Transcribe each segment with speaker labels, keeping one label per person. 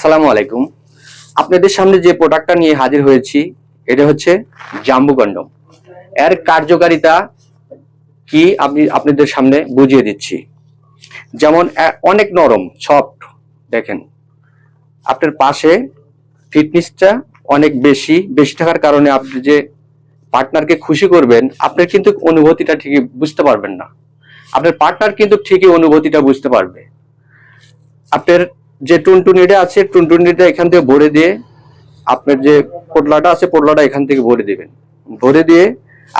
Speaker 1: আসসালামু আলাইকুম। আপনাদের সামনে যে প্রোডাক্টটা নিয়ে হাজির হয়েছি এটা হচ্ছে জাম্বু কন্ডম। এর কার্যকারিতা কি আমি আপনাদের সামনে বুঝিয়ে দিচ্ছি। যেমন অনেক নরম সফট, দেখেন আপনার পাশে ফিটনেসটা অনেক বেশি বেশি থাকার কারণে আপনি যে পার্টনারকে খুশি করবেন আপনার কিন্তু অনুভূতিটা ঠিকই বুঝতে পারবেন না। আপনার পার্টনার কিন্তু ঠিকই অনুভূতিটা বুঝতে পারবে। আপনার যে টুনটুনিটা আছে টুনটুনিটা এখান থেকে ভরে দিয়ে আপনার যে পোটলাটা আছে পোটলাটা এখান থেকে ভরে দিবেন। ভরে দিয়ে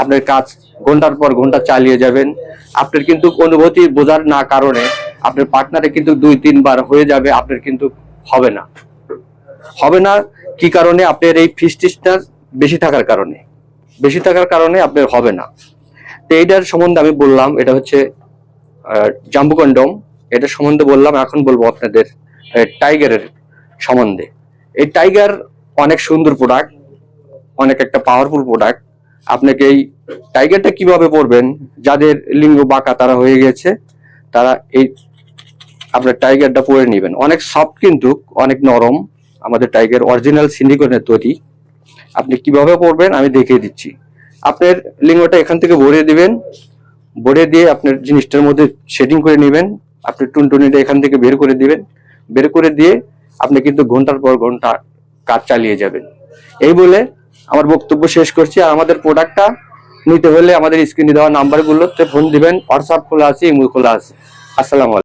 Speaker 1: আপনার কাজ ঘন্টার পর ঘন্টা চালিয়ে যাবেন। আপনার কিন্তু অনুভূতি বোঝার না কারণে আপনার পার্টনারে কিন্তু 2-3 বার হয়ে যাবে, আপনার কিন্তু হবে না। হবে না কি কারণে? আপনার এই ফিস্টিসটা বেশি থাকার কারণে আপনার হবে না। তো এইটার সম্বন্ধে আমি বললাম, এটা হচ্ছে জাম্বু কন্ডম। এটা সম্বন্ধে বললাম। এখন বলবো আপনাদের টাইগারের সম্বন্ধে। এই টাইগার অনেক সুন্দর প্রোডাক্ট, অনেক একটা পাওয়ারফুল প্রোডাক্ট। আপনাকে এই টাইগারটা কিভাবে পরবেন, যাদের লিঙ্গ বাঁকা তারা হয়ে গেছে তারা এই আপনার টাইগারটা পরে নেবেন। অনেক সফট কিন্তু অনেক নরম, আমাদের টাইগার অরিজিনাল সিলিকনের তৈরি। আপনি কিভাবে পরবেন আমি দেখিয়ে দিচ্ছি। আপনার লিঙ্গটা এখান থেকে ভরে দিবেন, ভরে দিয়ে আপনার জিনিসটার মধ্যে সেটিং করে নেবেন। আপনি টুনটুনিটা এখান থেকে বের করে দিবেন। বের করে দিয়ে আপনি কিন্তু ঘন্টার পর ঘন্টা কাজ চালিয়ে যাবেন। এই বলে আমার বক্তব্য শেষ করছি। আর আমাদের প্রোডাক্টটা নিতে হলে আমাদের স্ক্রিনে দেওয়া নাম্বারগুলোতে ফোন দিবেন। হোয়াটসঅ্যাপ খোলা আছে, ইমো খোলা আছে। আসসালামু আলাইকুম।